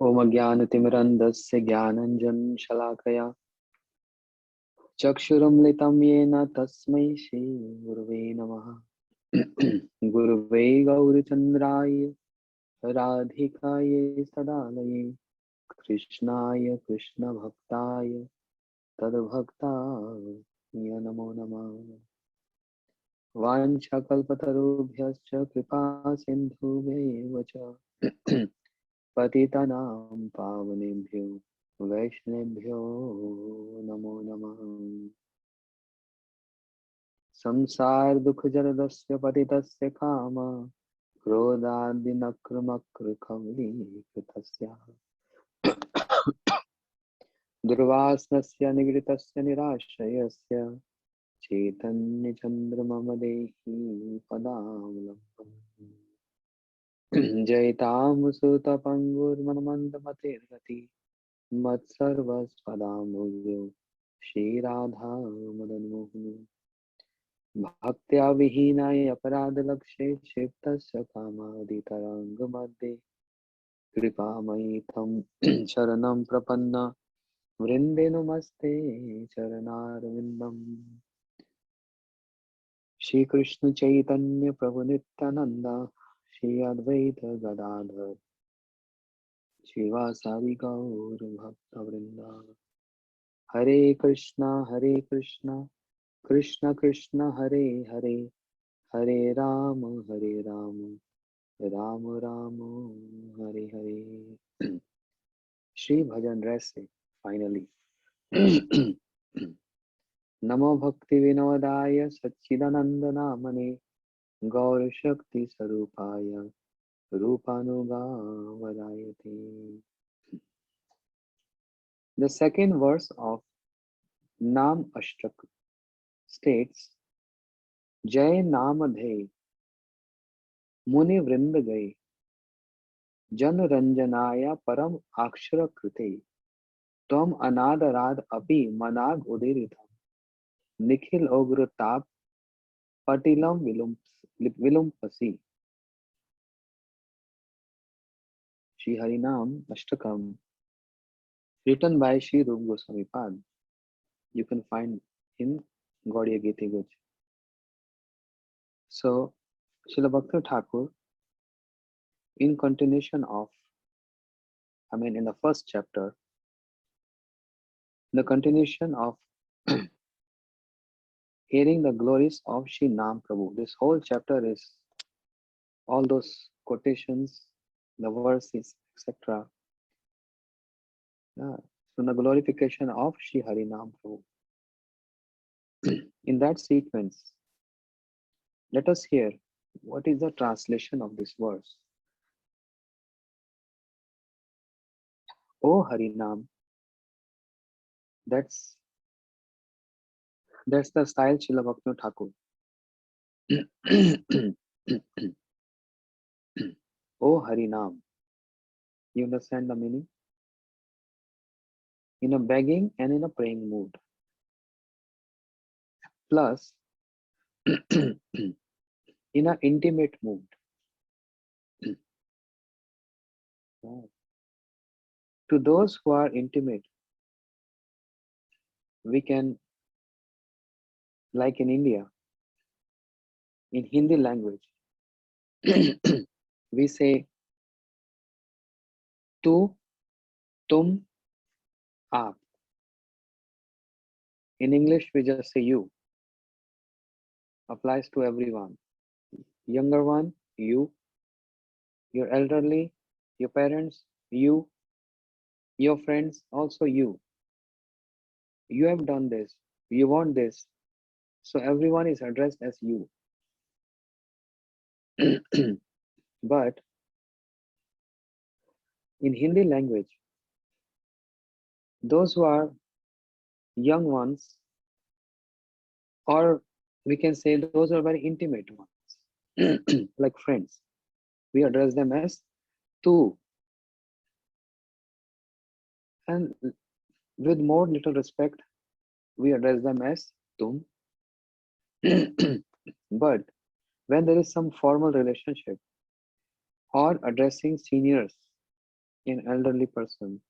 ओम ज्ञानतिमिरन्धस्य ज्ञानञ्जनशलाकया चक्षुरुन्मिलितं येन तस्मै श्रीगुरवे नमः। गुरुवे गौरचन्द्राय राधिकायै सदालये कृष्णाय कृष्णभक्ताय तद्भक्ताय नमो नमः। वाञ्छाकल्पतरुभ्यश्च कृपा सिन्धुभ्यैव च पतितानां पावनेभ्यो वैष्णवेभ्यो नमो नमः। संसार दुख जरदस्य पतितस्य काम क्रोधादिनक्रमकृखवलीकृतस्य दुर्वासनस्य निगृतस्य निराश्रयस्य चैतन्यचन्द्रमम देहि पदावलम्बम्। जयतां सुतपङ्गुर्मन्मन्दमतिर्गति मत्सर्वस्पदाम्बुजो श्रीराधा मदनमोहन भक्त्या विहीनाय अपराधलक्षे क्षिप्तस्य कामादितरङ्गमध्ये कृपामयि तं शरणं प्रपन्न वृन्दे नमस्ते चरणारविन्दम्। श्री कृष्ण चैतन्य प्रभु नित्यानंद श्री अद्वैत गदाधर शिवासादि गौर भक्त वृंदा। हरे कृष्णा कृष्ण कृष्ण हरे हरे हरे राम राम राम हरे हरे। श्री भजन रस से फाइनली नमो भक्ति विनोदाय सच्चिदानंद नामने गौर शक्ति स्वरूपाय रूपानुगावरायते। The second verse of Nam Ashtak states, जय नामधे मुनि वृंद गए जन रंजनाया परम अक्षर कृते त्वम अनाद राध अपि मनाग उदीरितम निखिल उग्र ताप पटिलम विलुम्पसी। Shri Harinam Ashtakam, written by Shri Rup Goswami Pad. You can find in Gaudiya Gita Guj. So, Srila Bhakti Thakur, in continuation of, in the first chapter, the continuation of hearing the glories of Shri Nam Prabhu. This whole chapter is all those quotations, the verses, etc. From the glorification of Shri Harinam Prabhu. In that sequence, let us hear what is the translation of this verse. O Harinam, that's the style Srila Bhakti Thakur. O Harinam, you understand the meaning? In a begging and in a praying mood. Plus, in an intimate mood. To those who are intimate, we can, like in India, in Hindi language, we say tu, tum, aap. In English, we just say you. Applies to everyone. Younger one, you. Your elderly, your parents, you. Your friends, also you. You have done this. You want this. So everyone is addressed as you. But in Hindi language, those who are young ones, or we can say those who are very intimate ones, like friends, we address them as tu. And with more little respect, we address them as tum. But when there is some formal relationship or addressing seniors in elderly person,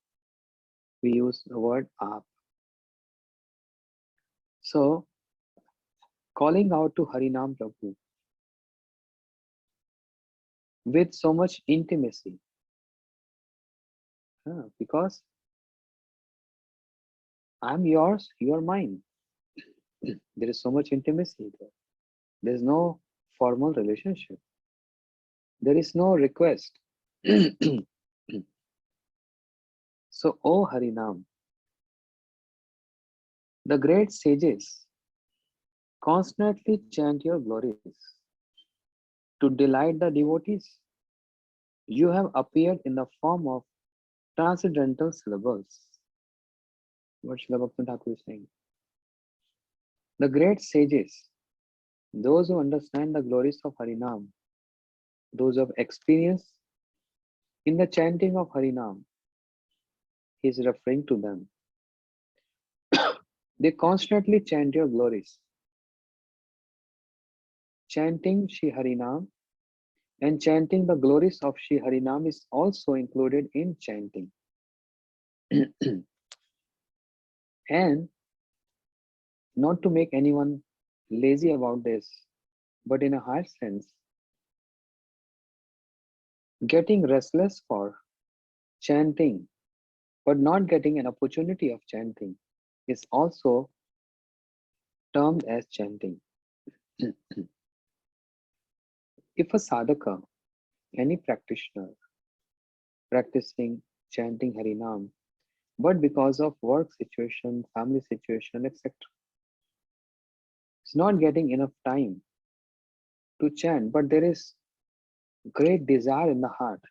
we use the word aap. So calling out to Harinam Prabhu with so much intimacy, because I'm yours, you're mine. There is so much intimacy there. There is no formal relationship. There is no request. So, O Harinam, the great sages constantly chant your glories to delight the devotees. You have appeared in the form of transcendental syllables. What Srila Bhaktivinoda Thakur is saying. The great sages, those who understand the glories of Harinam, those who have experience in the chanting of Harinam, he is referring to them. They constantly chant your glories. Chanting Shri Harinam and chanting the glories of Shri Harinam is also included in chanting. And not to make anyone lazy about this, but in a higher sense, getting restless for chanting, but not getting an opportunity of chanting is also termed as chanting. If a sadhaka, any practitioner, practicing chanting Harinam, but because of work situation, family situation, etc., is not getting enough time to chant, but there is great desire in the heart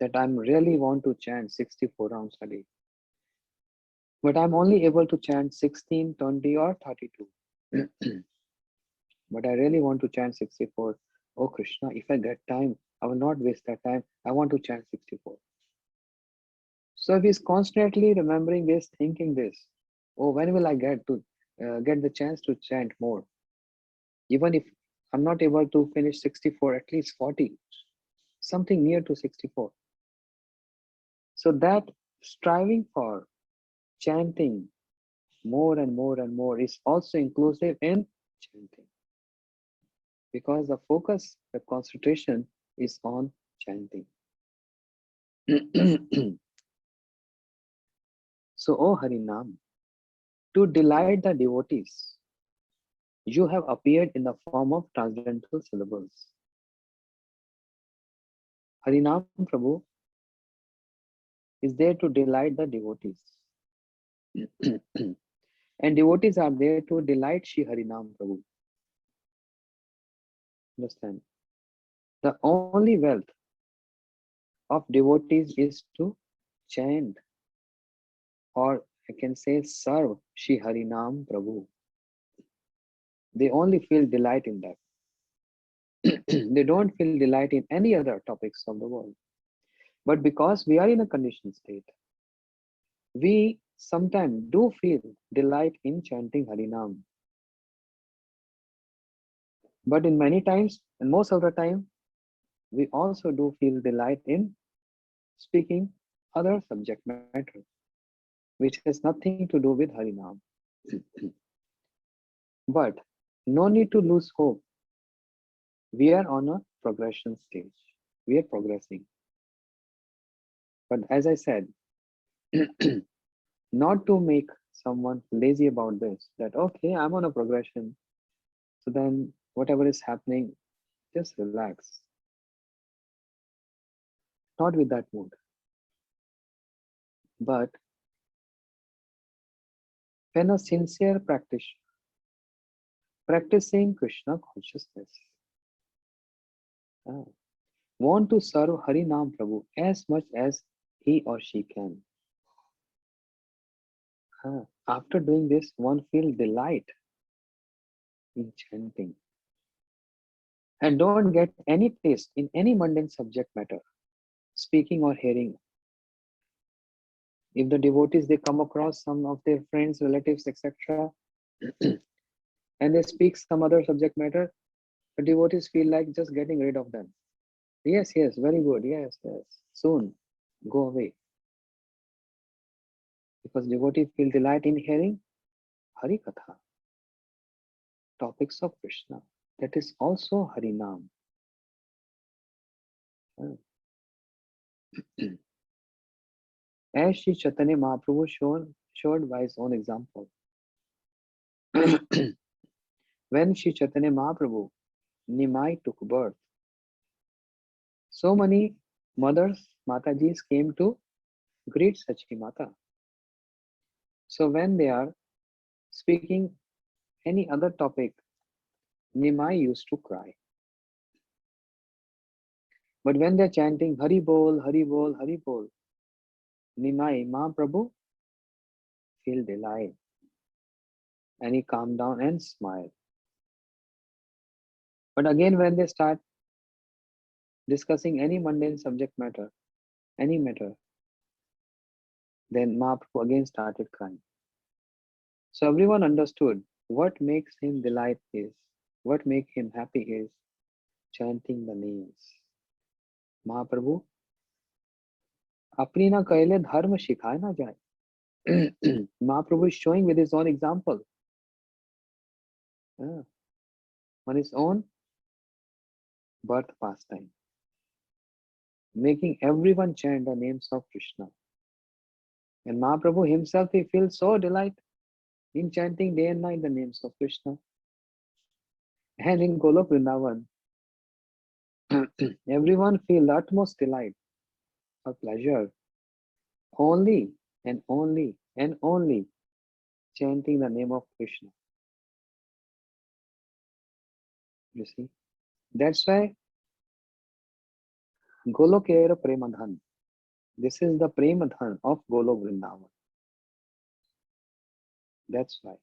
that I really want to chant 64 rounds a day. But I'm only able to chant 16, 20, or 32. But I really want to chant 64. Oh Krishna, if I get time, I will not waste that time. I want to chant 64. So if he's constantly remembering this, thinking this, oh, when will I get the chance to chant more? Even if I'm not able to finish 64, at least 40, something near to 64. So that striving for chanting more and more and more is also inclusive in chanting, because the focus, the concentration is on chanting. So, O Harinam, to delight the devotees, you have appeared in the form of transcendental syllables. Harinam Prabhu is there to delight the devotees. And devotees are there to delight Shri Harinam Prabhu. Understand? The only wealth of devotees is to chant, or I can say serve Shri Harinam Prabhu. They only feel delight in that. They don't feel delight in any other topics of the world. But because we are in a conditioned state, we sometimes do feel delight in chanting Harinam. But in many times, and most of the time, we also do feel delight in speaking other subject matter, which has nothing to do with Harinam. But no need to lose hope. We are on a progression stage. We are progressing. But as I said, not to make someone lazy about this, that okay, I'm on a progression, so then whatever is happening, just relax. Not with that mood. But when a sincere practitioner practicing Krishna consciousness uh, want to serve Harinam Prabhu as much as he or she can, after doing this, one feel delight in chanting and don't get any taste in any mundane subject matter, speaking or hearing. If the devotees, they come across some of their friends, relatives, etc., and they speak some other subject matter, the devotees feel like just getting rid of them. Yes, yes, very good. Yes, yes, soon. go away. Because devotees feel delight in hearing Hari Katha, topics of Krishna. That is also Hari Nam. As Sri Chaitanya Mahaprabhu showed by his own example. When Sri Chaitanya Mahaprabhu Nimai took birth, so many mothers, Matajis came to greet Sachi Mata. So when they are speaking any other topic, Nimai used to cry. But when they're chanting Hari Bol, Hari Bol, Hari Bol, Nimai Mahaprabhu feel delight and he calmed down and smiled. But again, when they start discussing any mundane subject matter, any matter, then Mahaprabhu again started crying. So everyone understood what makes him delight is, what makes him happy is chanting the names. Mahaprabhu अपनी ना कहले धर्म सिखाए ना जाए. Mahaprabhu is showing with his own example, on his own birth pastime, making everyone chant the names of Krishna. And Mahaprabhu himself, he feels so delight in chanting day and night the names of Krishna. And in Golok Vrindavan, everyone feel the utmost delight or pleasure only and only and only chanting the name of Krishna. You see, that's why Golokera Premadhan. This is the Premadhan of Golok Vrindavan. That's why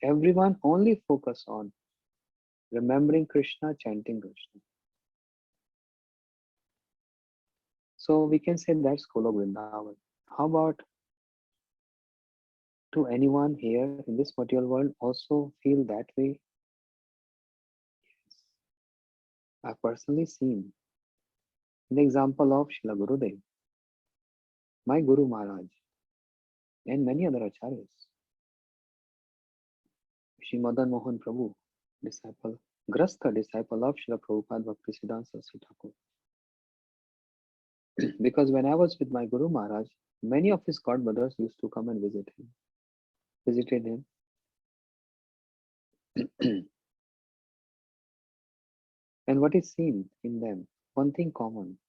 everyone only focus on remembering Krishna, chanting Krishna. So we can say that's Golok Vrindavan. How about, do anyone here in this material world also feel that way? Yes. I've personally seen the example of Srila Gurudev, my Guru Maharaj, and many other acharyas. Shri Madan Mohan Prabhu, disciple, Grastha disciple of Srila Prabhupada Bhaktisiddhanta Saraswati Thakur. Because when I was with my Guru Maharaj, many of his god brothers used to come and visited him. And what is seen in them? One thing common.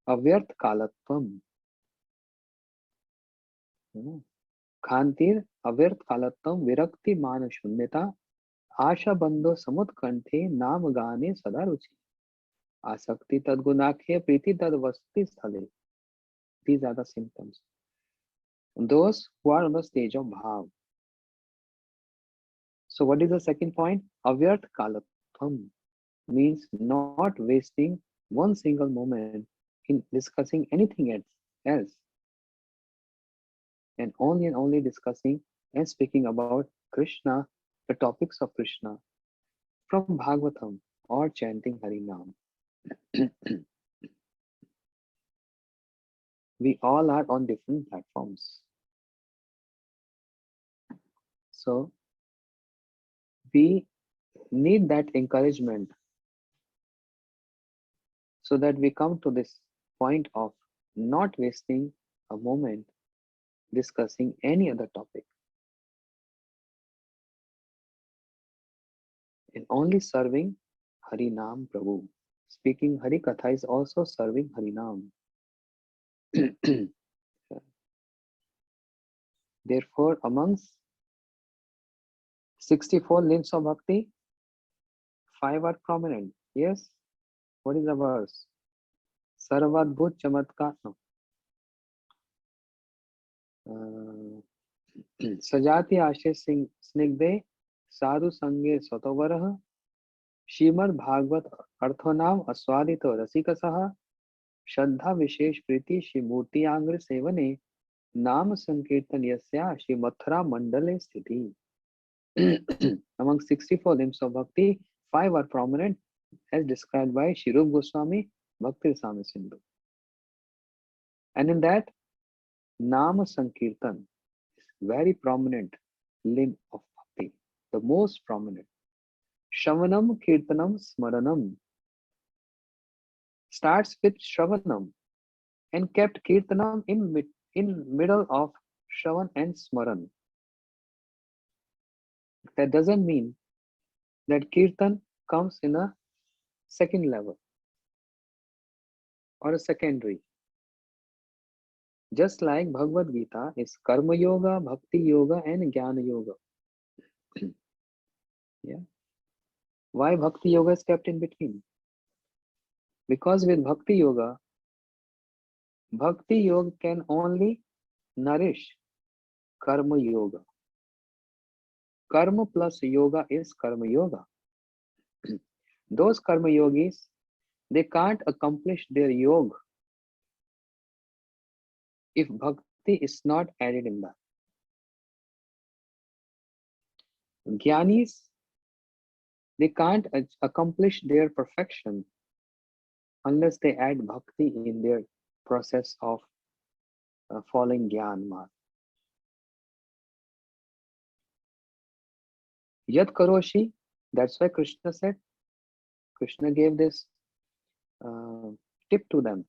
Avyarth kalatvam. Khantir avyarth kalatvam virakti mana shunyata आशा बंधो समुत्कंठे नाम गाने सदा रुचि आसक्ति तद्गुणाख्य प्रीति तद्वस्ति स्थले. These are the symptoms. Those who are on the stage of bhav. So what is the second point? Avyarth kalatvam means not wasting one single moment in discussing anything else, and only discussing and speaking about Krishna, the topics of Krishna from Bhagavatam or chanting Harinam. We all are on different platforms. So we need that encouragement so that we come to this point of not wasting a moment discussing any other topic and only serving Harinam Prabhu. Speaking Hari Katha is also serving Harinam. Therefore, amongst 64 limbs of bhakti, 5 are prominent. Yes? What is the verse? Sarvadbhut Chamatkar. No. Sajati Ashe Snigde Sadhu Sange Sotovarah Shrimad Bhagavad Arthonam Aswadito Rasikasaha Shraddha Vishesh Priti Shri Murti Angri Sevane Nam Sankirtan Yasya Shri Mathura Mandale Sthiti. Among 64 limbs of bhakti, 5 are prominent. as described by Shirup Goswami, Bhakti Rasamrita Sindhu. And in that, Nama Sankirtan is very prominent limb of bhakti, the most prominent. Shravanam, Kirtanam, Smaranam starts with Shravanam and kept Kirtanam in middle of Shravan and Smaran. That doesn't mean that Kirtan comes in a second level or a secondary. Just like Bhagavad Gita is Karma Yoga, Bhakti Yoga, and Jnana Yoga. Yeah. Why Bhakti Yoga is kept in between? Because with Bhakti Yoga can only nourish Karma Yoga. Karma plus Yoga is Karma Yoga. Those Karma Yogis, they can't accomplish their yoga if Bhakti is not added in that. Jnanis, they can't accomplish their perfection unless they add Bhakti in their process of following Jnana Marg. Yat Karoshi, that's why Krishna said, Krishna gave this tip to them.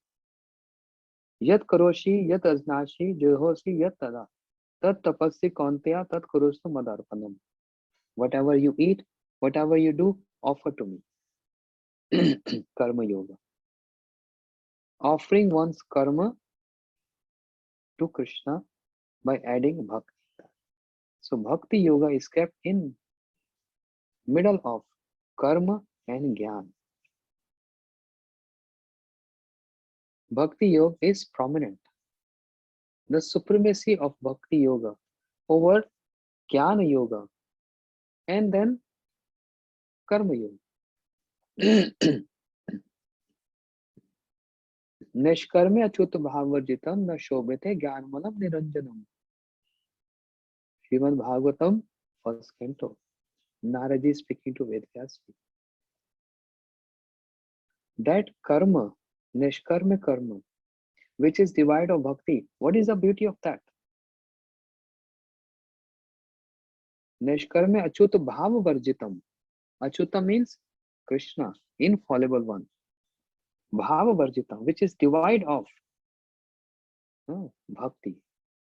Yat Karoshi, Yat Aznashi, Jehosi, Yat Tada, Tat Tapassi Konteya, Tat Kurustu Madarpanam. Whatever you eat, whatever you do, offer to me. Karma Yoga. Offering one's karma to Krishna by adding Bhakti. So Bhakti Yoga is kept in middle of karma and Jnana. Bhakti Yoga is prominent. The supremacy of Bhakti Yoga over Jnana Yoga and then Karma Yoga. Nishkarme achyut bhavajitam na shobhate jnanmalam niranjanam. Srimad Bhagavatam, first canto. Naraji speaking to Vedvyas. That karma, nishkarma karma, which is devoid of bhakti, what is the beauty of that? Nishkarma achyut bhavavarjitam. Achyuta means Krishna, infallible one. Bhavavarjitam, which is devoid of bhakti.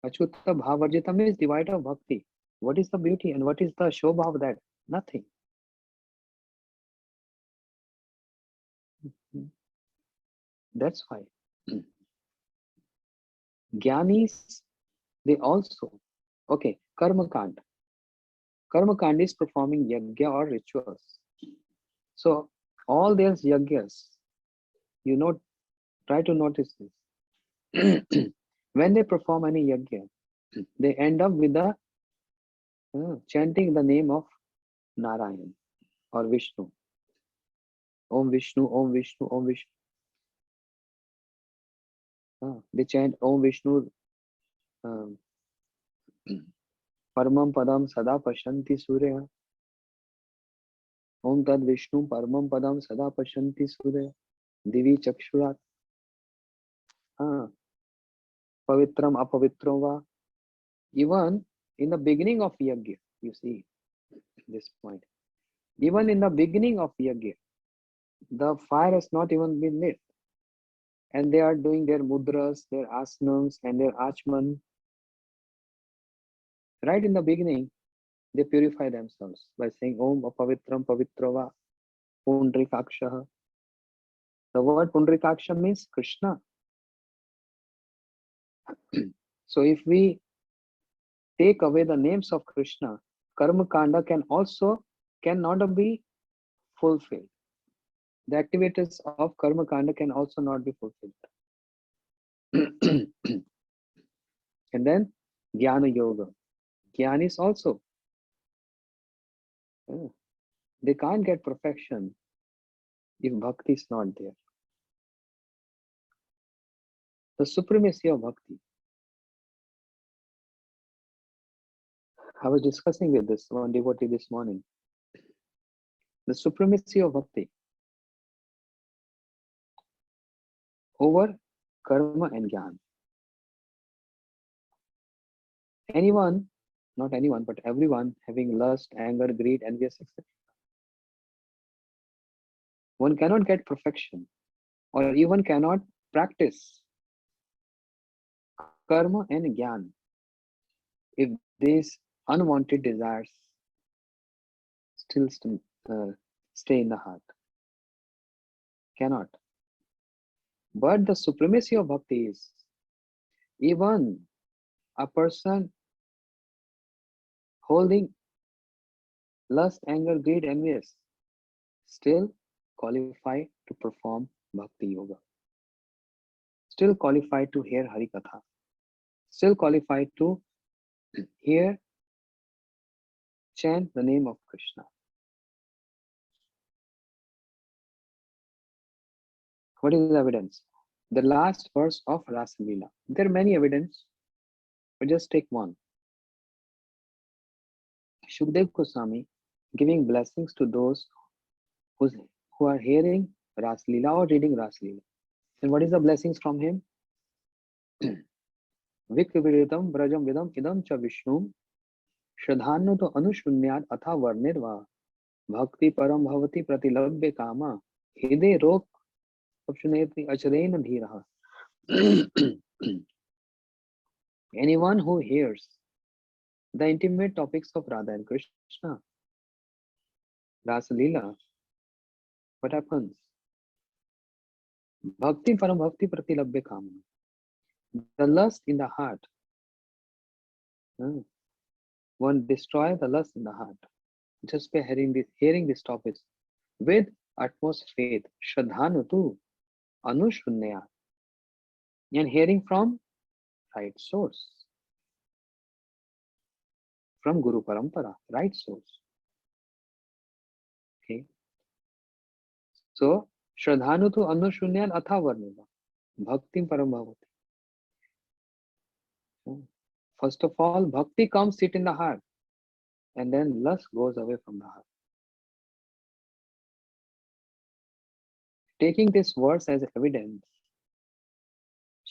Achyuta bhavavarjitam is devoid of bhakti. What is the beauty and what is the shobha of that? Nothing. That's why Jnanis, they also, okay, Karma Kand. Karma Kand is performing yajna or rituals. So all these yajnas, try to notice this. When they perform any yajna, they end up with the chanting the name of Narayan or Vishnu. Om Vishnu, Om Vishnu, Om Vishnu. They chant Om Vishnu Paramam Padam Sada Pashanti Surya. Om Tad Vishnu Paramam Padam Sada Pashanti Surya. Divi Chakshurat. Pavitram Apavitram Va. Even in the beginning of Yajna, you see this point. Even in the beginning of Yajna, the fire has not even been lit. And they are doing their mudras, their asanams, and their achman. Right in the beginning, they purify themselves by saying Om Apavitram Pavitrava Pundrikaksha. The word Pundrikaksha means Krishna. So if we take away the names of Krishna, Karma Kanda cannot be fulfilled. The activities of Karma Kanda can also not be fulfilled. And then Jnana Yoga. Jnanis also. They can't get perfection if bhakti is not there. The supremacy of bhakti. I was discussing with this one devotee this morning. The supremacy of bhakti. over karma and gyan. Anyone, not anyone, but everyone having lust, anger, greed, envious, etc. One cannot get perfection, or even cannot practice karma and gyan if these unwanted desires still stay in the heart. Cannot. But the supremacy of bhakti is even a person holding lust, anger, greed, envious still qualified to perform bhakti yoga, still qualified to hear Hari Katha, still qualified to hear, chant the name of Krishna. What is the evidence? The last verse of Rasa Leela. There are many evidence, but just take one. Shukdev Goswami giving blessings to those who are hearing Ras Leela or reading Ras Leela. And what is the blessings from him? Vikviritam brajam vidam idam cha vishnum shradhanu to anushunnyat atha varnirva bhakti param bhavati pratilabhya kama hide rok apshuneti acharena dhiraha. Anyone who hears the intimate topics of Radha and Krishna, Rasa Leela, what happens? Bhakti param bhakti pratilabhya kama. The lust in the heart. One destroy the lust in the heart just by hearing these topics with utmost faith. Shradhanatu Anushunyaya. And hearing from right source. From Guru Parampara, right source. Okay. So Shradhanutu Anushunyan Atha Varnava. Bhakti Parambhavati. First of all, bhakti comes sit in the heart, and then lust goes away from the heart. Taking this verse as evidence,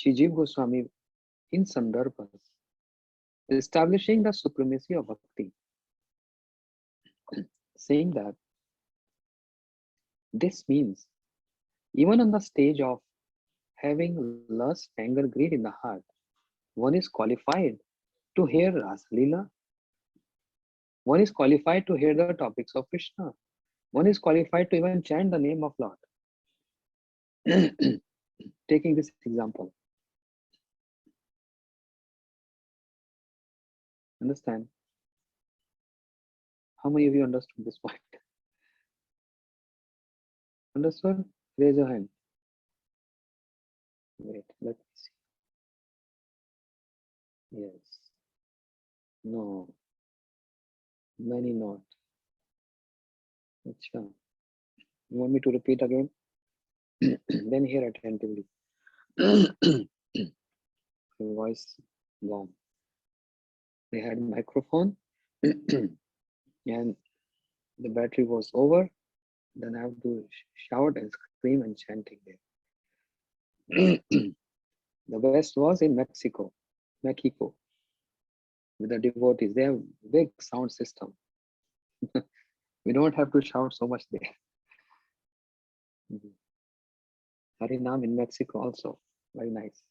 Shijiv Goswami in Sandarbhas establishing the supremacy of bhakti, saying that this means even on the stage of having lust, anger, greed in the heart, one is qualified to hear Rasa Leela. One is qualified to hear the topics of Krishna. One is qualified to even chant the name of Lord. Taking this example. Understand? How many of you understood this point? Understood? Raise your hand. Wait, let me see. Yes. No. Many not. Achha. You want me to repeat again? Then hear attentively. Voice gone. They had microphone and the battery was over. Then I have to shout and scream and chanting there. The best was in Mexico with the devotees. They have big sound system. We don't have to shout so much there. Harinam in Mexico also, very nice.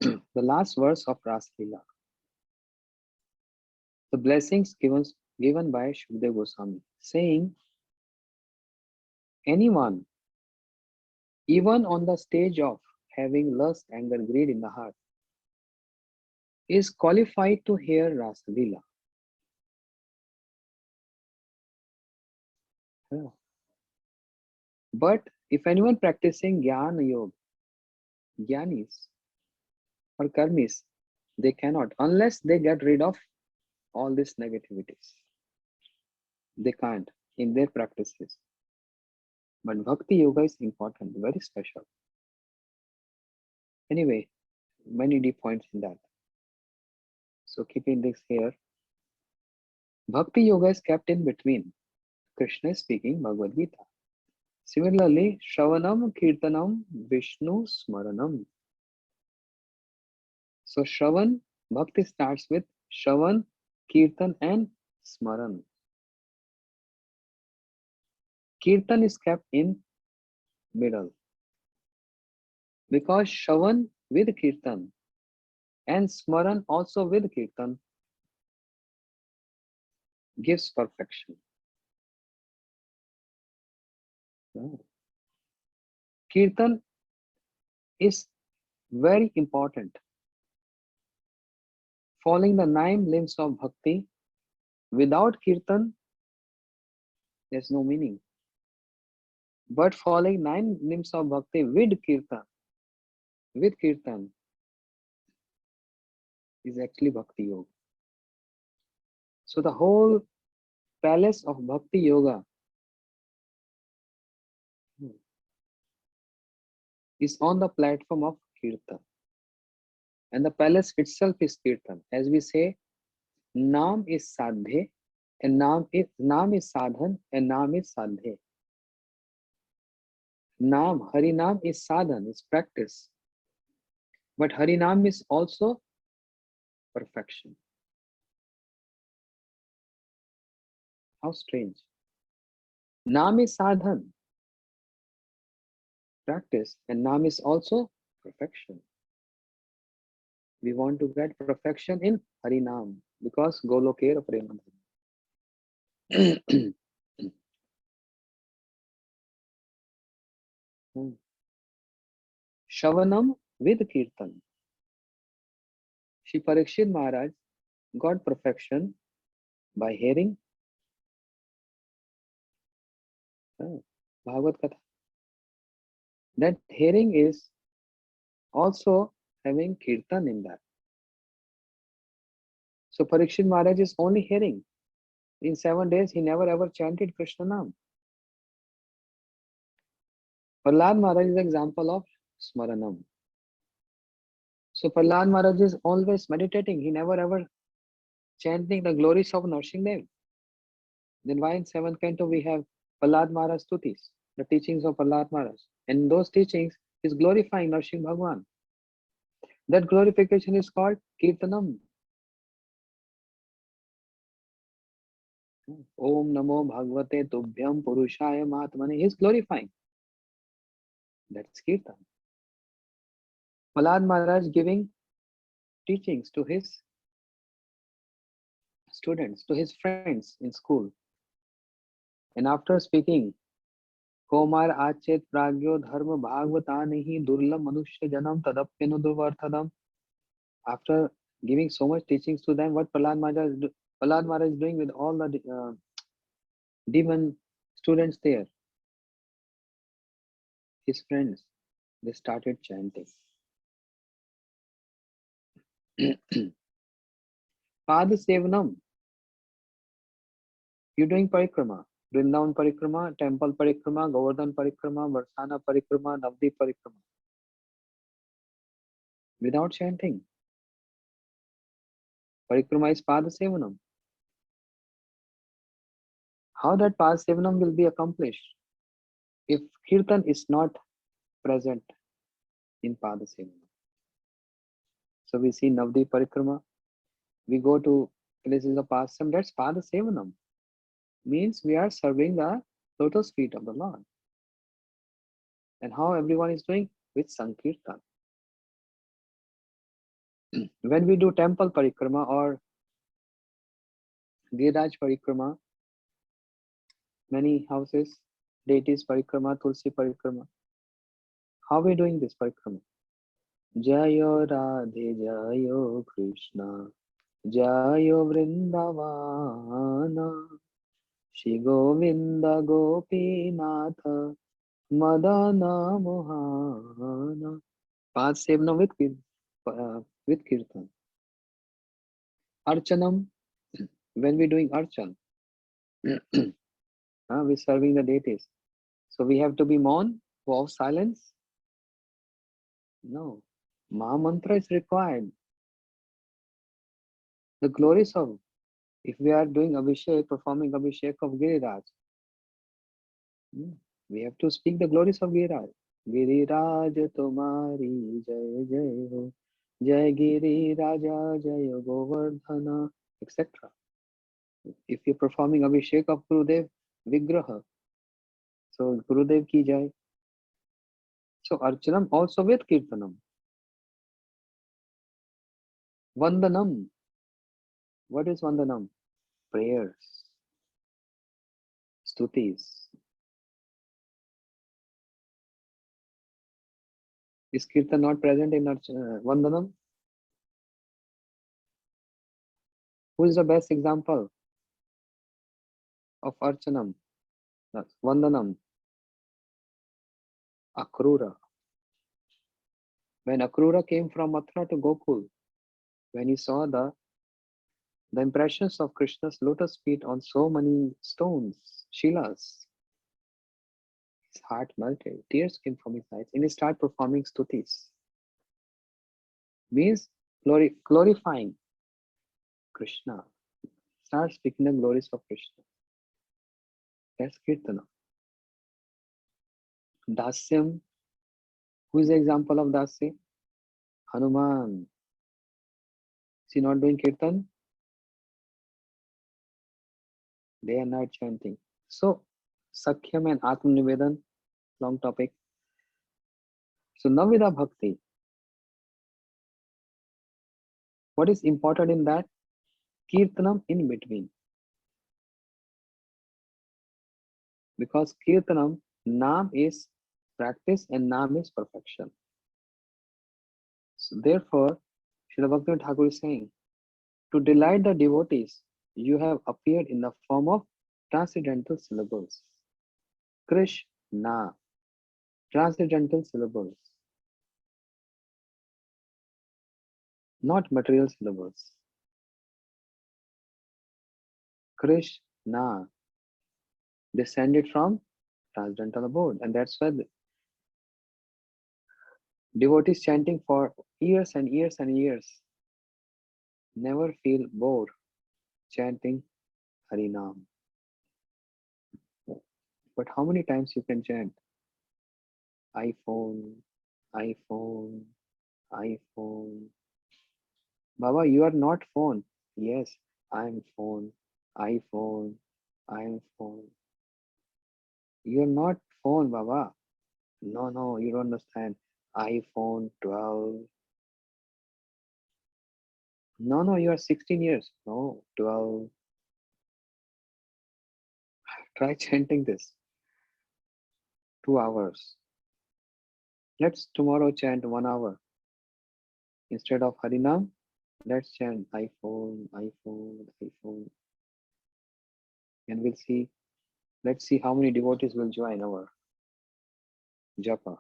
The last verse of Ras Leela. The blessings given by Shukdev Goswami, saying, anyone, even on the stage of having lust, anger, greed in the heart, is qualified to hear Rasa Leela. Yeah. But if anyone practicing Jnana Yoga, Jnanis or Karmis, they cannot, unless they get rid of all these negativities. They can't in their practices. But Bhakti Yoga is important, very special. Anyway, many deep points in that. So keeping this here, Bhakti Yoga is kept in between Krishna is speaking Bhagavad Gita. Similarly, Shravanam, Kirtanam, Vishnu Smaranam. So Shravan, Bhakti starts with Shravan, Kirtan and Smaran. Kirtan is kept in middle because Shravan with Kirtan and Smaran also with Kirtan gives perfection. Kirtan is very important. Following the 9 limbs of bhakti, without Kirtan, there's no meaning. But following 9 limbs of bhakti with Kirtan is actually Bhakti Yoga. So the whole palace of Bhakti Yoga is on the platform of Kirtan. And the palace itself is Kirtan. As we say, Naam is Sadhe, and Naam is Sadhan, and Naam is Sadhe. Naam, Harinam is sadhan, is practice. But Harinam is also perfection. How strange. Naam is sadhan, practice, and Naam is also perfection. We want to get perfection in Harinam because Golokera Premadhan. Shavanam with Kirtan. Shri Parikshit Maharaj got perfection by hearing Bhagavad Katha. That hearing is also having Kirtan in that. So Parikshit Maharaj is only hearing. In 7 days, he never ever chanted Krishna Nam. Prahlad Maharaj is an example of Smaranam. So Prahlad Maharaj is always meditating. He never ever chanting the glories of Narsimhadev. Then why in 7th canto we have Prahlad Maharaj Stutis, the teachings of Prahlad Maharaj. And in those teachings, he is glorifying Narsimha Bhagwan. That glorification is called Kirtanam. Om Namo Bhagavate Tubhyam Purushaya Mahatmane. He is glorifying. That's Kirtan. Prahlad Maharaj giving teachings to his students, to his friends in school. And after speaking, Komar Achet Pragyo Dharma Bhagavatanihi Durlam Manushya Janam Tadapyanu Durvarthadam. After giving so much teachings to them, what Prahlad Maharaj is doing with all the demon students there, his friends, they started chanting. Pada Sevanam. You're doing parikrama, Vrindavan parikrama, temple parikrama, Govardhan parikrama, Varsana parikrama, Navdeep parikrama. Without chanting. Parikrama is Pada Sevanam. How that Pada Sevanam will be accomplished if Kirtan is not present in Pada Sevanam? So we see Navdeep parikrama, we go to places of pastime, that's Pada Sevanam. Means we are serving the lotus feet of the Lord. And how everyone is doing? With Sankirtan. When we do temple parikrama or Giriraj parikrama, many houses, deities parikrama, Tulsi parikrama. How are we doing this parikrama? Jayo Radhe Jayo Krishna Jayo Vrindavana Shri Govinda Gopinatha Madana Mohana. Pad Sevna with Kirtan. Archanam, when we're doing Archan, we're serving the deities. So we have to be mourn, vow of silence? No. Maha Mantra is required. The glories of, if we are doing Abhishek, performing Abhishek of Giriraj, We have to speak the glories of Giriraj. Giriraj tumari jai jai ho, jai Giriraja jai Govardhana, etc. If you're performing Abhishek of Gurudev Vigraha, so Gurudev ki jai. So Archanam also with Kirtanam. Vandanam. What is Vandanam? Prayers, stutis. Is Kirtan not present in Vandanam? Who is the best example of Archanam? Vandanam. Akrura. When Akrura came from Mathura to Gokul, when he saw the impressions of Krishna's lotus feet on so many stones, shilas, his heart melted, tears came from his eyes, and he started performing stutis. Means glorifying Krishna. Start speaking the glories of Krishna. That's Kirtana. Dasyam. Who is the example of Dasya? Hanuman. Is he not doing Kirtan? Day and night chanting. So, Sakhyam and Atma Nivedan, long topic. So, Navida Bhakti. What is important in that? Kirtanam in between. Because Kirtanam, Naam is practice and Naam is perfection. So therefore, Srila Bhaktivinoda Thakur is saying, to delight the devotees, you have appeared in the form of transcendental syllables. Krishna, transcendental syllables, not material syllables. Krishna, descended from transcendental abode, and that's why the devotees chanting for years and years and years never feel bored chanting Harinam. But how many times you can chant iPhone, iPhone, iPhone? Baba, you are not phone. Yes, I'm phone, iPhone, I'm phone. You are not phone, Baba. No, no, you don't understand. iPhone 12. No, no, you are 16 years. No, 12. Try chanting this. 2 hours. Let's tomorrow chant 1 hour. Instead of Harinam, let's chant iPhone, iPhone, iPhone. And we'll see. Let's see how many devotees will join our japa.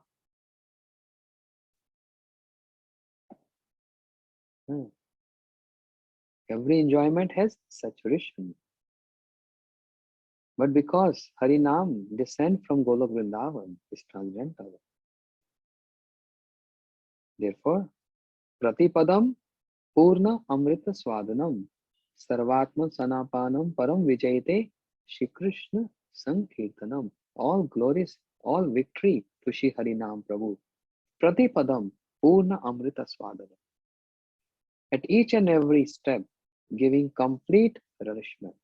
Every enjoyment has saturation. But because Harinam descent from Golok Vrindavan is transcendental, therefore, Pratipadam Purna Amrita Swadanam Sarvatma Sanapanam Param Vijayate Shri Krishna Sankirtanam. All glories, all victory to Shri Harinam Prabhu. Pratipadam Purna Amrita Swadanam. At each and every step, giving complete relishment.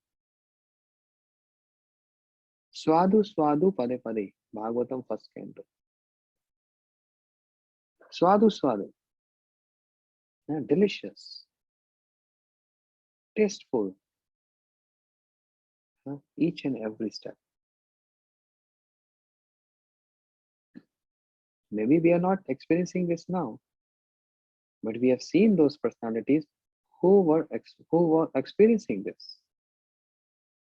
Swadu Swadu Pade Pade. Bhagavatam first canto. Swadu Swadu. Delicious. Tasteful. Each and every step. Maybe we are not experiencing this now, but we have seen those personalities who were experiencing this.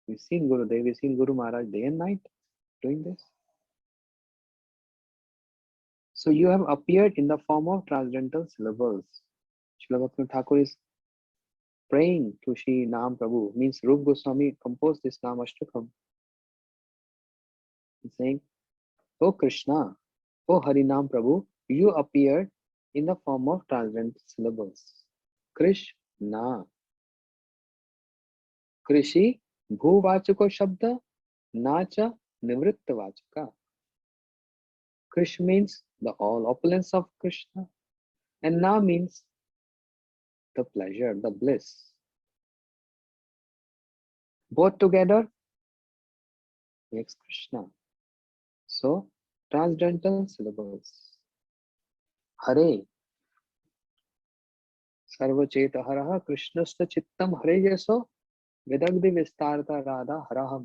We've seen Gurudev, we've seen Guru Maharaj day and night doing this. So you have appeared in the form of transcendental syllables. Srila Bhaktivinoda Thakur is praying to Shri Nam Prabhu, means Rup Goswami composed this Nam Ashtakam. He's saying, O Krishna, O Harinam Prabhu, you appeared in the form of transcendental syllables. Krishna. Krishi, Bhuvachako Shabda, Nacha, Nivrittavachaka. Krish means the all opulence of Krishna, and Na means the pleasure, the bliss. Both together makes Krishna. So, transcendental syllables. Hare, Sarvacheta Haraha, Krishnasta Chittam Hare Yaso, Vidagdi Vistarta Radha Haraha.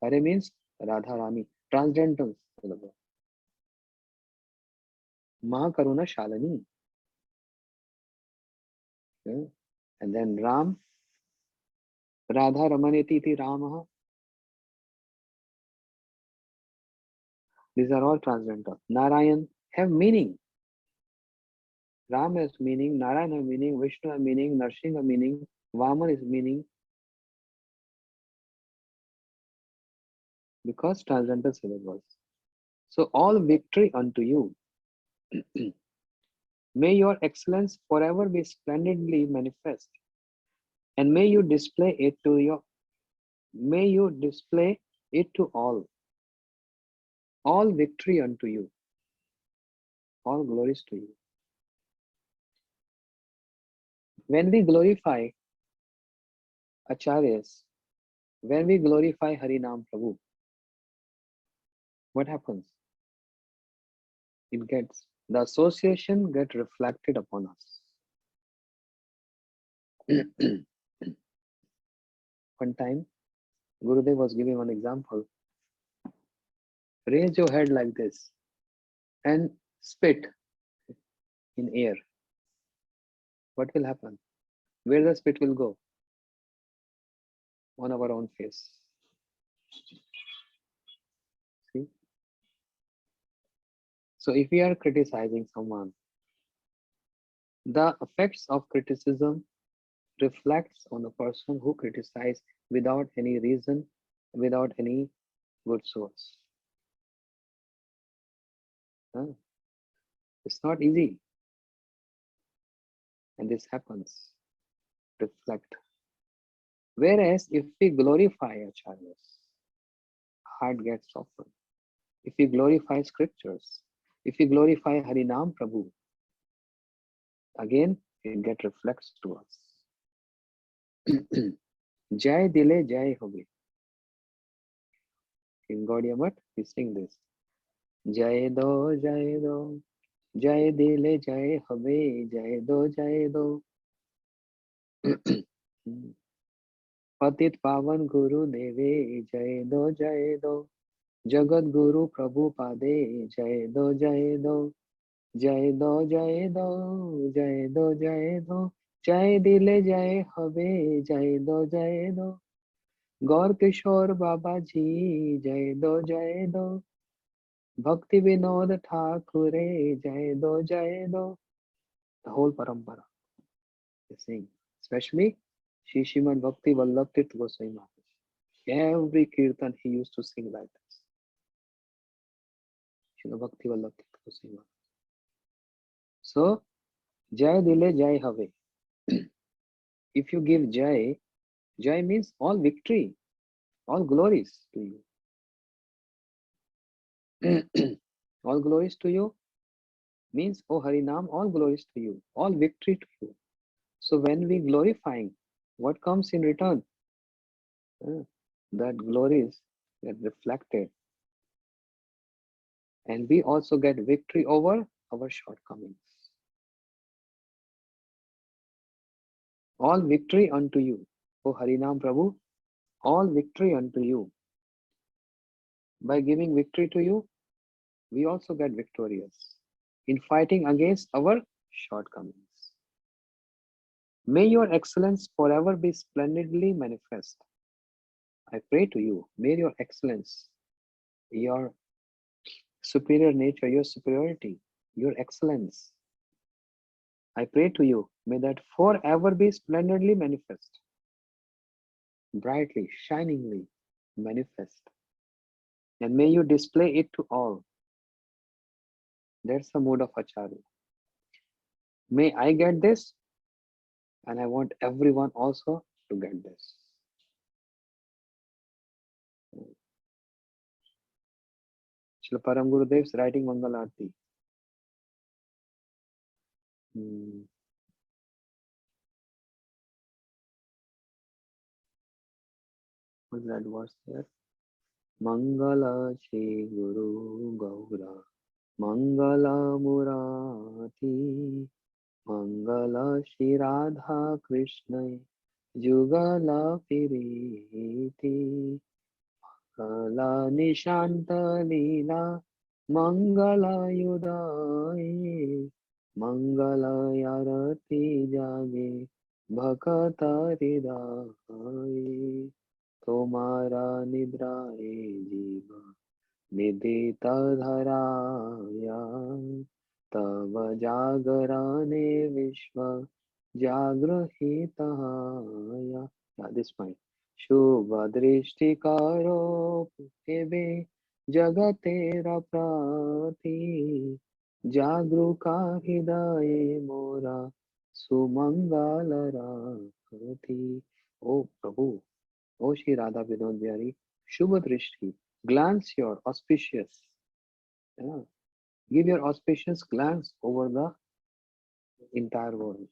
Hare means Radha Rani, transcendental syllable. Mahakaruna Shalini. Okay. And then Ram, Radha Ramaneti iti Ramaha. These are all transcendental. Narayan have meaning. Ram has meaning, Narayan has meaning, Vishnu has meaning, Narsingh has meaning, Vaman is meaning, because transcendental syllables. So all victory unto you. May your excellence forever be splendidly manifest, and may you display it to your may you display it to all. All victory unto you. All glories to you. When we glorify Acharyas, when we glorify Harinam Prabhu, what happens? It gets the association get reflected upon us. One time, Gurudev was giving one example. Raise your head like this and spit in air. What will happen? Where the spit will go? On our own face. See? So if we are criticizing someone, the effects of criticism reflects on the person who criticized without any reason, without any good source. It's not easy. And this happens. Reflect. Whereas if we glorify acharyas, heart gets softened. If we glorify scriptures, if we glorify Harinam Prabhu, again it get reflects to us. Jai Dile Jai Hobe. In Gaudiya Math, we sing this. Jai Do, Jai Do, Jai Dile Jai Hobe, Jai Do, Jai Do. पतित पावन गुरु देवे जय दो जय दो जगत गुरु प्रभु पादे जय दो जय दो जय दो जय दो जय दो जय दो जय दिले जय हवे जय दो जय दो गौर किशोर बाबा जी जय दो भक्ति विनोद ठाकुरे जय दो the whole parampara is saying, especially Shri Srimad Bhakti Vallabh Tirtha Goswami Maharaj. Every kirtan he used to sing like this. Srimad Bhakti Vallabh Tirtha Goswami Maharaj. So, Jai Dile Jai Have. If you give Jai, Jai means all victory, all glories to you. All glories to you means, oh Harinam, all glories to you, all victory to you. So when we glorifying, what comes in return? That glories get reflected. And we also get victory over our shortcomings. All victory unto you, O Harinam Prabhu, all victory unto you. By giving victory to you, we also get victorious in fighting against our shortcomings. May your excellence forever be splendidly manifest. I pray to you, may your excellence, your superior nature, your superiority, your excellence, I pray to you, may that forever be splendidly manifest, brightly, shiningly manifest, and may you display it to all. That's the mood of Acharya. May I get this, and I want everyone also to get this. Shri Param Gurudev is writing Mangal Arati. Hmm. What's that verse there? Mangala Shri Guru Gaura Mangala Murati Mangala Shri Radha Krishna Jugala Piriti Kala Nishanta Lila Mangala Yudaye Mangala Yarati Jage Bhakata Hridaye Tomara Nidraye Jiva निदिता धराया तव जागरणे विश्व जागृहिताया. At this point, शुभ दृष्टि करो पुष्टिबे जगतेरा प्राति जागरूका हृदय मोरा सुमंगल राति. ओ प्रभु, O Shri Radha Vinod Bihari, Shubha Drishti, glance your auspicious, yeah, give your auspicious glance over the entire world,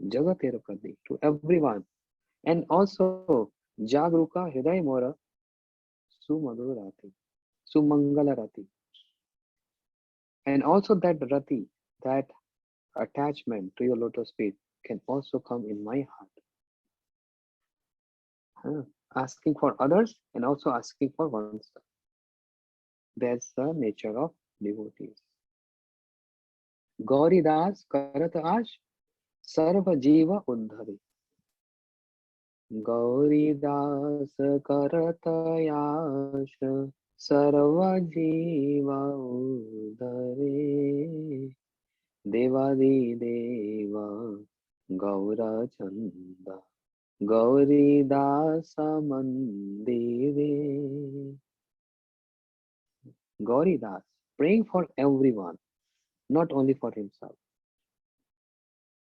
Jagatera Prati, to everyone, and also Jagruka Hriday Mora Sumadhurati, Sumangala Rati, and also that Rati, that attachment to your lotus feet can also come in my heart. Huh? Asking for others and also asking for oneself. That's the nature of devotees. Gauri Das Karat Ash Sarva Jiva Uddhari. Gauri Das Karat Yash Sarva Jiva Uddhari. Devadi Deva Gaura Chanda Gauri Dasa Mandire. Gauri Das praying for everyone, not only for himself.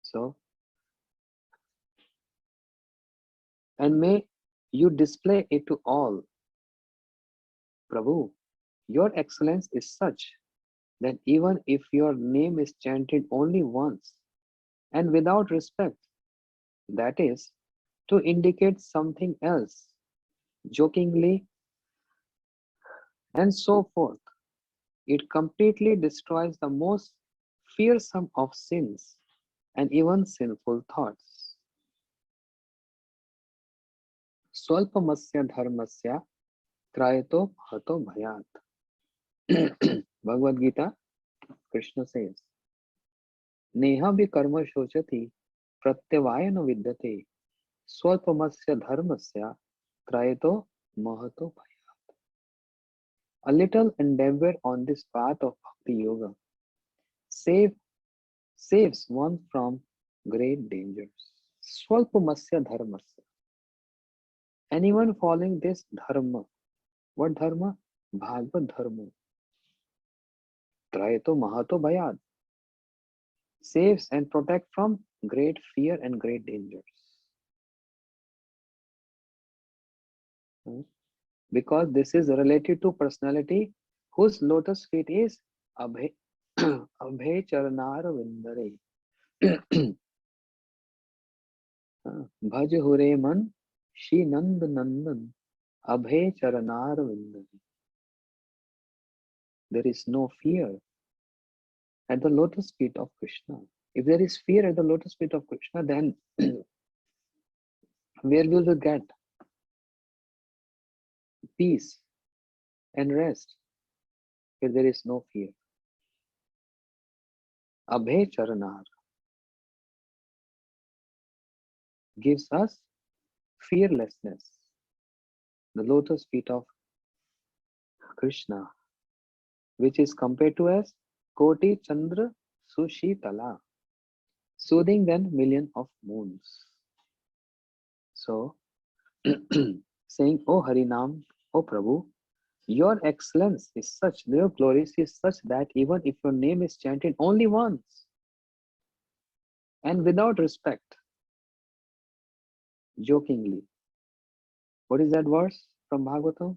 So, and may you display it to all. Prabhu, your excellence is such that even if your name is chanted only once and without respect, that is, to indicate something else, jokingly, and so forth, it completely destroys the most fearsome of sins and even sinful thoughts. Swalpamasya dharmasya trayato hato bhayat. Bhagavad Gita, Krishna says, Neha vi karma shochati pratyavayana vidyate swalpamasya dharmasya trayato mahato bhayat. A little endeavor on this path of Bhakti Yoga save, saves one from great dangers. Swalpamasya dharmasya. Anyone following this dharma, what dharma? Bhagavad dharma. Trayato mahato bhayat. Saves and protects from great fear and great dangers. Because this is related to personality whose lotus feet is Abhay, Abhay Charanar Vindare. Bhaj Hure Man Shri Nand Nandan Abhay Charanar Vindare. There is no fear at the lotus feet of Krishna. If there is fear at the lotus feet of Krishna, then where will we get peace and rest if there is no fear? Abhay Charanar gives us fearlessness. The lotus feet of Krishna, which is compared to as Koti Chandra Sushitala, soothing than million of moons. So, saying, O Harinam, O Prabhu, your excellence is such, your glory is such that even if your name is chanted only once and without respect, jokingly. What is that verse from Bhagavatam?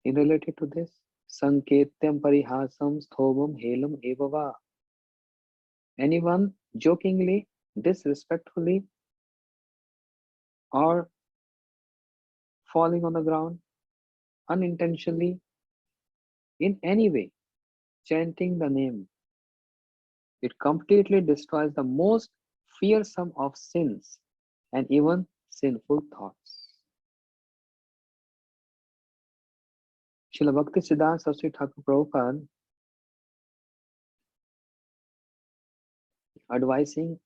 in related to this. Sanketyam parihasam sthobam helam evava. Anyone jokingly, disrespectfully, or falling on the ground unintentionally in any way, chanting the name, it completely destroys the most fearsome of sins and even sinful thoughts. Srila Bhakti Siddhanta Saraswati Thakur Prabhupada advising,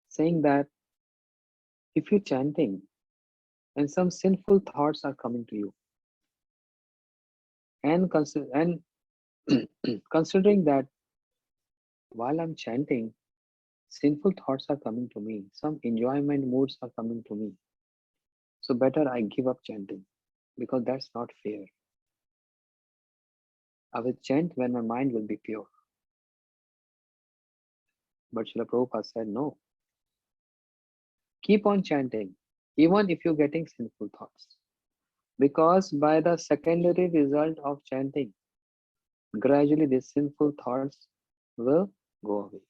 saying that if you're chanting and some sinful thoughts are coming to you, and considering that while I'm chanting, sinful thoughts are coming to me, some enjoyment moods are coming to me, so better I give up chanting because that's not fair. I will chant when my mind will be pure. But Srila Prabhupada said, no, keep on chanting, even if you're getting sinful thoughts. Because by the secondary result of chanting, gradually these sinful thoughts will go away.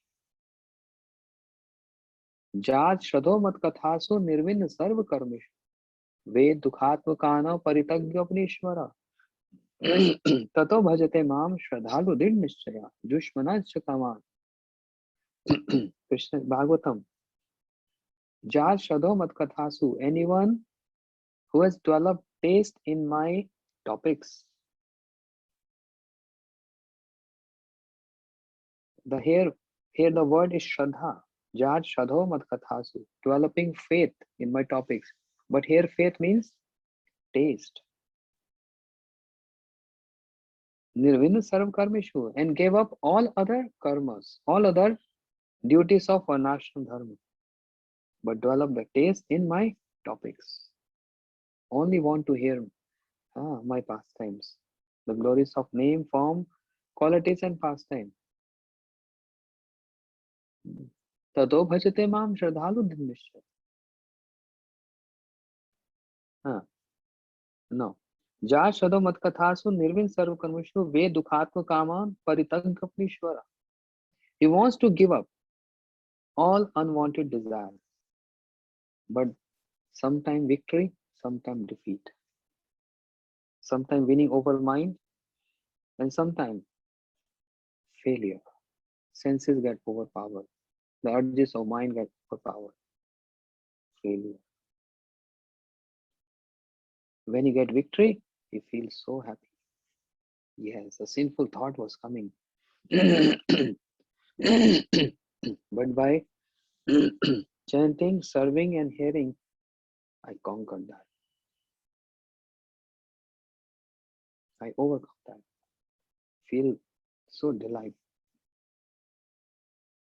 Jat shradho mat kathasu nirvin sarva karmish ved dukhatmakana paritagya apnishvara tato bhajate mam shradhalu did nishchaya dushmanascha kaman. Krishna Bhagavatam. Jat shradho mat kathasu, anyone who has developed taste in my topics. Here the word is Shraddha. Jat Shradho Mat Kathasu. Developing faith in my topics. But here faith means taste. Nirvina Sarv Karmeshu, and gave up all other karmas, all other duties of Varnashram Dharma. But develop the taste in my topics. Only want to hear my pastimes. The glories of name, form, qualities and pastime. Tato bhajate mam shraddhalu dinishya. No. Ja shado mat kathasu nirvin sarva karmashu ve dukhatma kaman paritagya apnishvara. He wants to give up all unwanted desires, but sometime victory, sometime defeat, sometime winning over mind, and sometime failure. Senses get overpowered, the urges of mind get overpowered, failure. When you get victory, you feel so happy. Yes, a sinful thought was coming. But by chanting, serving, and hearing, I conquered that. I overcome that. Feel so delight.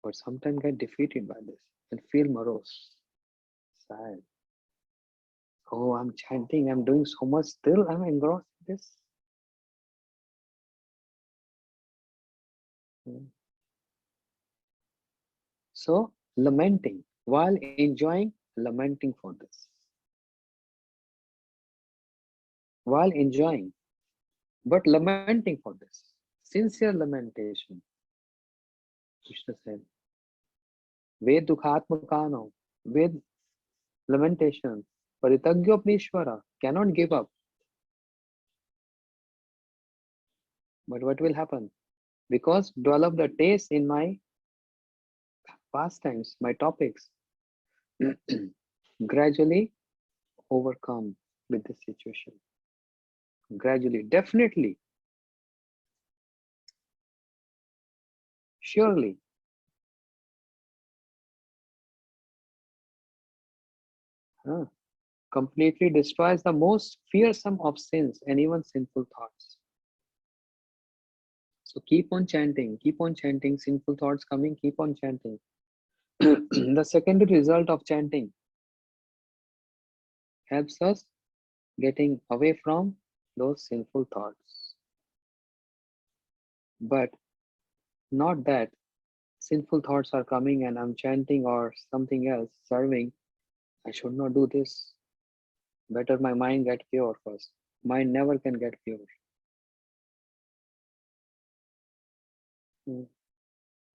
But sometimes get defeated by this and feel morose, sad. Oh, I'm chanting, I'm doing so much, still I'm engrossed in this. So, lamenting, while enjoying, lamenting for this. While enjoying, but lamenting for this. Sincere lamentation. Krishna said, Ved dukhatmakano, with lamentation, paritagyo apnishvara, cannot give up. But what will happen? Because develop the taste in my pastimes, my topics, gradually overcome with this situation. Gradually, definitely, surely. Completely destroys the most fearsome of sins and even sinful thoughts. So keep on chanting, sinful thoughts coming, keep on chanting. The secondary result of chanting helps us getting away from those sinful thoughts. But not that sinful thoughts are coming and I'm chanting or something else, serving. I should not do this. Better my mind get pure first. Mind never can get pure. Hmm.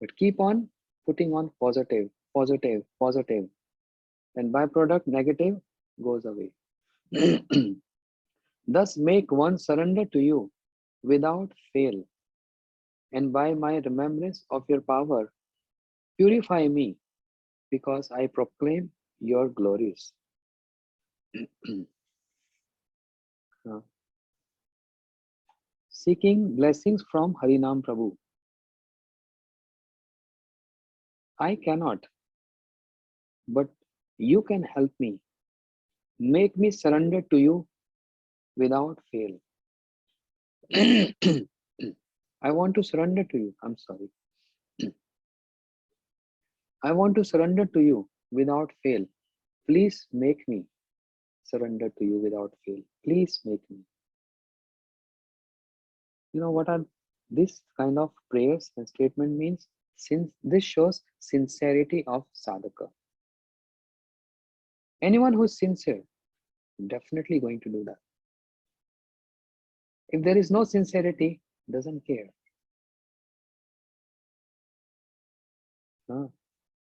But keep on putting on positive, positive, positive. And byproduct negative goes away. Thus make one surrender to you without fail, and by my remembrance of your power, purify me, because I proclaim your glories. Uh, Seeking blessings from Harinam Prabhu. I cannot, but you can help me. Make me surrender to you without fail. I want to surrender to you. I'm sorry. I want to surrender to you without fail. Please make me surrender to you without fail. Please make me. You know what are this kind of prayers and statement means? Since this shows sincerity of sadhaka. Anyone who is sincere, definitely going to do that. If there is no sincerity, doesn't care.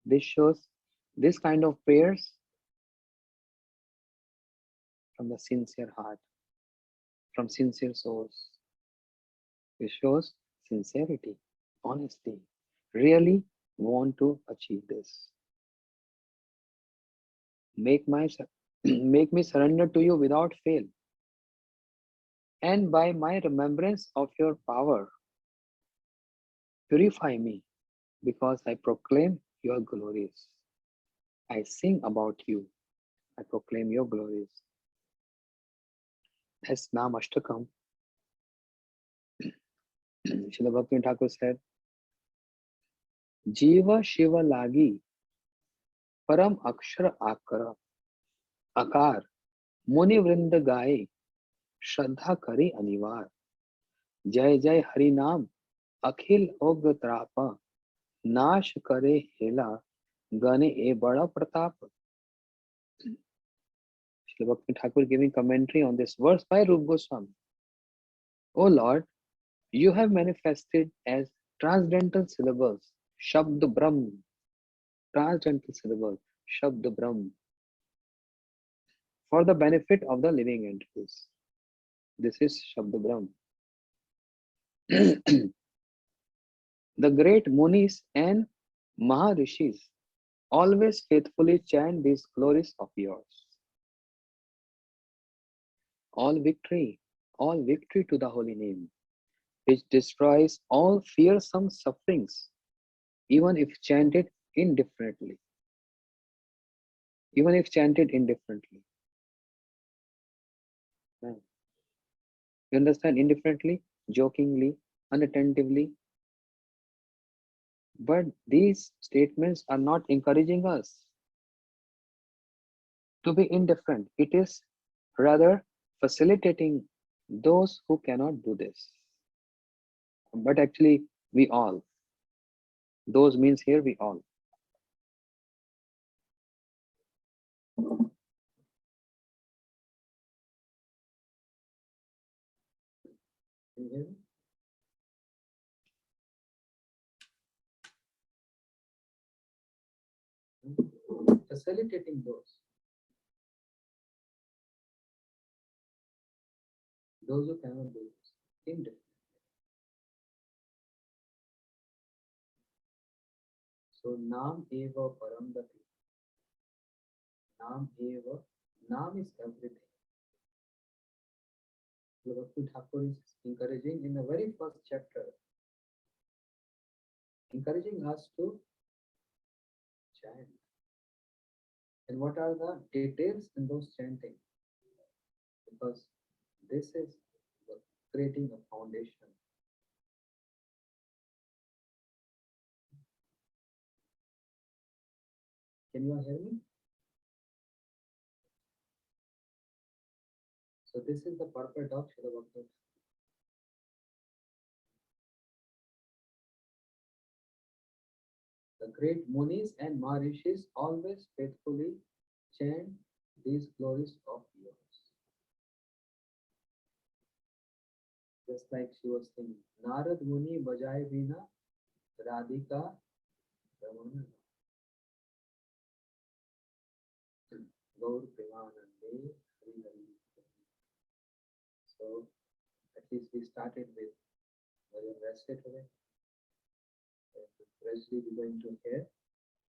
This shows this kind of prayers from the sincere heart, from sincere souls. It shows sincerity, honesty. Really want to achieve this. Make my make me surrender to you without fail, and by my remembrance of your power, purify me, because I proclaim your glories. I sing about you. I proclaim your glories. As Nam Ashtakam, Srila Bhakti Thakur said, Jiva Shiva Lagi Param Akshar Akara Akar Muni Vrinda Gaye Shraddha Kari Anivar Jai Jai Hari Nam Akhil Ogatrapa Nash Kare Hela Gane E Bada Pratap. Srila Bhakti Thakur giving commentary on this verse by Rup Goswami. O Lord, you have manifested as transcendental syllables, Shabd Brahm, transcendental syllables, Shabd Brahm, for the benefit of the living entities. This is Shabd Brahm. The great Munis and Maharishis always faithfully chant these glories of yours. All victory to the holy name, which destroys all fearsome sufferings, even if chanted indifferently. Even if chanted indifferently. You understand? Indifferently, jokingly, unattentively. But these statements are not encouraging us to be indifferent. It is rather facilitating those who cannot do this. But actually, we all. Those means here we all. Can you hear me? Facilitating those who cannot do this. Indifferent. So Nam Eva Paramgati. Nam Eva. Nam is everything. Bhakti Thakur is encouraging in the very first chapter, encouraging us to chant. And what are the details in those chanting? Because this is creating a foundation. Can you all hear me? So this is the purport of Srila Bhakti. The great Munis and Maharishis always faithfully chant these glories of yours. Just like she was singing. Narad Muni bajaye bina Radhika Ramana Gaur Premanande Hari Hari. So at least we started with Bhajan rested today. And gradually we're going to hear